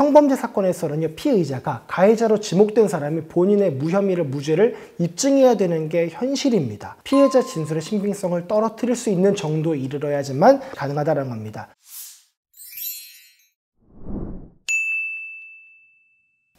성범죄 사건에서는요, 피의자가 가해자로 지목된 사람이 본인의 무혐의를 무죄를 입증해야 되는 게 현실입니다. 피해자 진술의 신빙성을 떨어뜨릴 수 있는 정도에 이르러야지만 가능하다는 겁니다.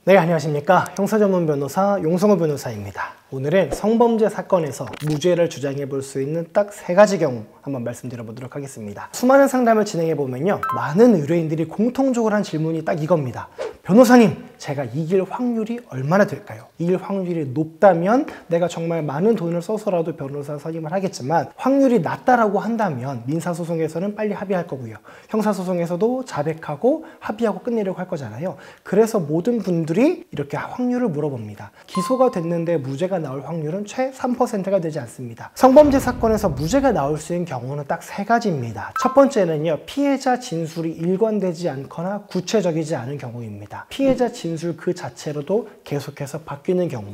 네, 안녕하십니까. 형사전문 변호사 용성호 변호사입니다. 오늘은 성범죄 사건에서 무죄를 주장해 볼 수 있는 딱 3가지 경우 한번 말씀드려 보도록 하겠습니다. 수많은 상담을 진행해 보면요, 많은 의뢰인들이 공통적으로 한 질문이 딱 이겁니다. 변호사님, 제가 이길 확률이 얼마나 될까요? 이길 확률이 높다면 내가 정말 많은 돈을 써서라도 변호사 선임을 하겠지만, 확률이 낮다라고 한다면 민사소송에서는 빨리 합의할 거고요, 형사소송에서도 자백하고 합의하고 끝내려고 할 거잖아요. 그래서 모든 분들이 이렇게 확률을 물어봅니다. 기소가 됐는데 무죄가 나올 확률은 최 3%가 되지 않습니다. 성범죄 사건에서 무죄가 나올 수 있는 경우는 딱 3가지입니다. 첫 번째는요, 피해자 진술이 일관되지 않거나 구체적이지 않은 경우입니다. 피해자 진술 그 자체로도 계속해서 바뀌는 경우,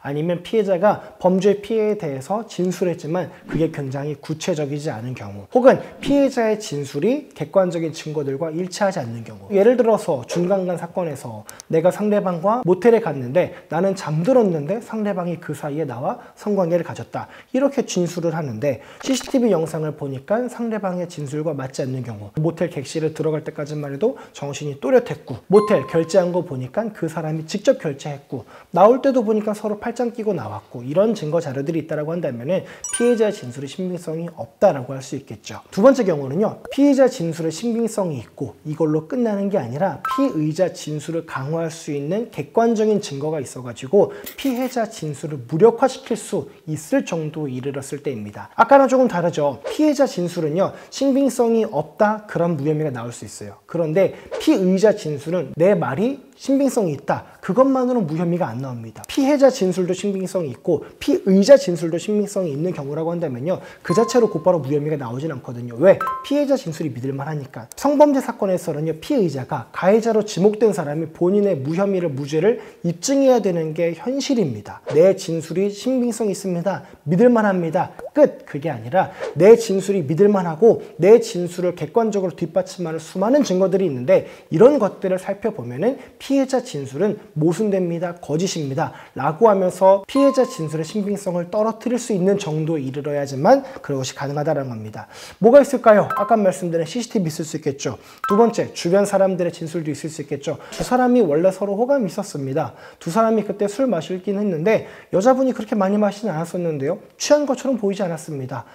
아니면 피해자가 범죄 피해에 대해서 진술했지만 그게 굉장히 구체적이지 않은 경우, 혹은 피해자의 진술이 객관적인 증거들과 일치하지 않는 경우. 예를 들어서 중간간 사건에서 내가 상대방과 모텔에 갔는데 나는 잠들었는데 상대방이 그 사이에 나와 성관계를 가졌다, 이렇게 진술을 하는데 CCTV 영상을 보니까 상대방의 진술과 맞지 않는 경우, 모텔 객실에 들어갈 때까지만 해도 정신이 또렷했고, 모텔 결제한 거 보니까 그 사람이 직접 결제했고, 나올 때도 보니까 서로 팔짱 끼고 나왔고, 이런 증거 자료들이 있다고 한다면 피해자의 진술의 신빙성이 없다라고 할 수 있겠죠. 두 번째 경우는요, 피해자 진술의 신빙성이 있고 이걸로 끝나는 게 아니라 피의자 진술을 강화할 수 있는 객관적인 증거가 있어가지고 피해자 진술을 무력화시킬 수 있을 정도에 이르렀을 때입니다. 아까랑 조금 다르죠. 피해자 진술은요, 신빙성이 없다, 그런 무혐의가 나올 수 있어요. 그런데 피의자 진술은 내 말이 신빙성이 있다, 그것만으로 무혐의가 안 나옵니다. 피해자 진술도 신빙성이 있고 피의자 진술도 신빙성이 있는 경우라고 한다면요, 그 자체로 곧바로 무혐의가 나오진 않거든요. 왜? 피해자 진술이 믿을만하니까. 성범죄 사건에서는요, 피의자가 가해자로 지목된 사람이 본인의 무혐의를 무죄를 입증해야 되는 게 현실입니다. 내 진술이 신빙성이 있습니다, 믿을만합니다, 끝. 그게 아니라 내 진술이 믿을만하고 내 진술을 객관적으로 뒷받침하는 수많은 증거들이 있는데, 이런 것들을 살펴보면은 피해자 진술은 모순됩니다, 거짓입니다 라고 하면서 피해자 진술의 신빙성을 떨어뜨릴 수 있는 정도에 이르러야지만 그것이 가능하다는 겁니다. 뭐가 있을까요? 아까 말씀드린 CCTV 있을 수 있겠죠. 두 번째, 주변 사람들의 진술도 있을 수 있겠죠. 두 사람이 원래 서로 호감이 있었습니다. 두 사람이 그때 술 마시긴 했는데 여자분이 그렇게 많이 마시진 않았었는데요, 취한 것처럼 보이지 않았습니다.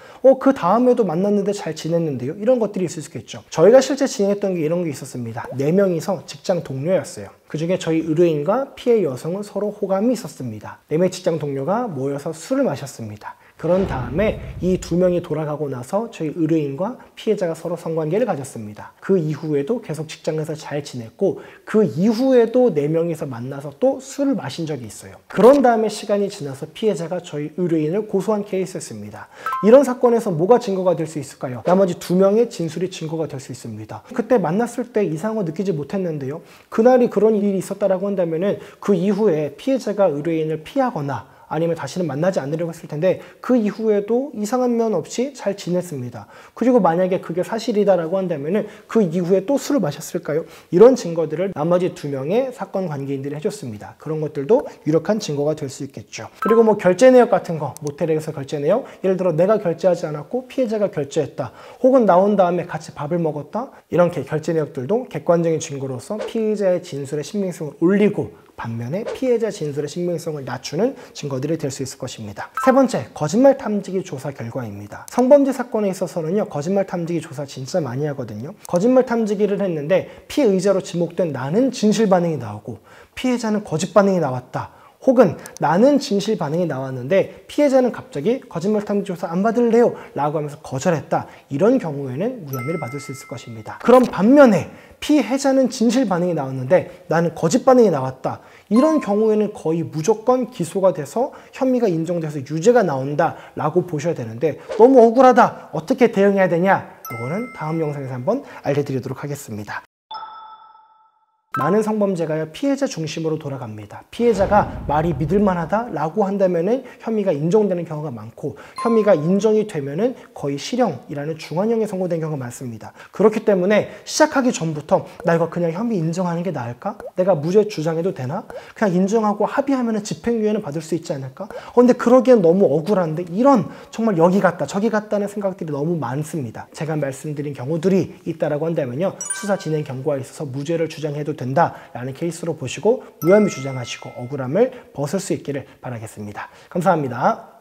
그 다음에도 만났는데 잘 지냈는데요, 이런 것들이 있을 수 있겠죠. 저희가 실제 진행했던 게 이런 게 있었습니다. 4명이서 직장 동료였어요. 그 중에 저희 의뢰인과 피해 여성은 서로 호감이 있었습니다. 4명의 직장 동료가 모여서 술을 마셨습니다. 그런 다음에 이 2명이 돌아가고 나서 저희 의뢰인과 피해자가 서로 성관계를 가졌습니다. 그 이후에도 계속 직장에서 잘 지냈고, 그 이후에도 4명이서 만나서 또 술을 마신 적이 있어요. 그런 다음에 시간이 지나서 피해자가 저희 의뢰인을 고소한 케이스였습니다. 이런 사건에서 뭐가 증거가 될 수 있을까요? 나머지 2명의 진술이 증거가 될 수 있습니다. 그때 만났을 때 이상한 거 느끼지 못했는데요, 그날이 그런 일이 있었다라고 한다면은 그 이후에 피해자가 의뢰인을 피하거나 아니면 다시는 만나지 않으려고 했을 텐데 그 이후에도 이상한 면 없이 잘 지냈습니다. 그리고 만약에 그게 사실이다라고 한다면 그 이후에 또 술을 마셨을까요? 이런 증거들을 나머지 2명의 사건 관계인들이 해줬습니다. 그런 것들도 유력한 증거가 될 수 있겠죠. 그리고 뭐 결제 내역 같은 거, 모텔에서 결제 내역, 예를 들어 내가 결제하지 않았고 피해자가 결제했다, 혹은 나온 다음에 같이 밥을 먹었다, 이런 결제 내역들도 객관적인 증거로서 피해자의 진술의 신빙성을 올리고 반면에 피해자 진술의 신빙성을 낮추는 증거들이 될 수 있을 것입니다. 세 번째, 거짓말 탐지기 조사 결과입니다. 성범죄 사건에 있어서는요, 거짓말 탐지기 조사 진짜 많이 하거든요. 거짓말 탐지기를 했는데 피의자로 지목된 나는 진실 반응이 나오고 피해자는 거짓 반응이 나왔다, 혹은 나는 진실 반응이 나왔는데 피해자는 갑자기 거짓말 탐지 조사 안 받을래요 라고 하면서 거절했다, 이런 경우에는 무혐의를 받을 수 있을 것입니다. 그럼 반면에 피해자는 진실 반응이 나왔는데 나는 거짓 반응이 나왔다, 이런 경우에는 거의 무조건 기소가 돼서 혐의가 인정돼서 유죄가 나온다 라고 보셔야 되는데, 너무 억울하다, 어떻게 대응해야 되냐, 이거는 다음 영상에서 한번 알려드리도록 하겠습니다. 많은 성범죄가 피해자 중심으로 돌아갑니다. 피해자가 말이 믿을만하다라고 한다면은 혐의가 인정되는 경우가 많고, 혐의가 인정이 되면은 거의 실형이라는 중환형에 선고된 경우가 많습니다. 그렇기 때문에 시작하기 전부터 나 이거 그냥 혐의 인정하는 게 나을까? 내가 무죄 주장해도 되나? 그냥 인정하고 합의하면은 집행유예는 받을 수 있지 않을까? 근데 그러기엔 너무 억울한데, 이런 정말 여기 갔다 저기 갔다는 생각들이 너무 많습니다. 제가 말씀드린 경우들이 있다라고 한다면요, 수사 진행 경과에 있어서 무죄를 주장해도 된다라는 케이스로 보시고 무혐의 주장하시고 억울함을 벗을 수 있기를 바라겠습니다. 감사합니다.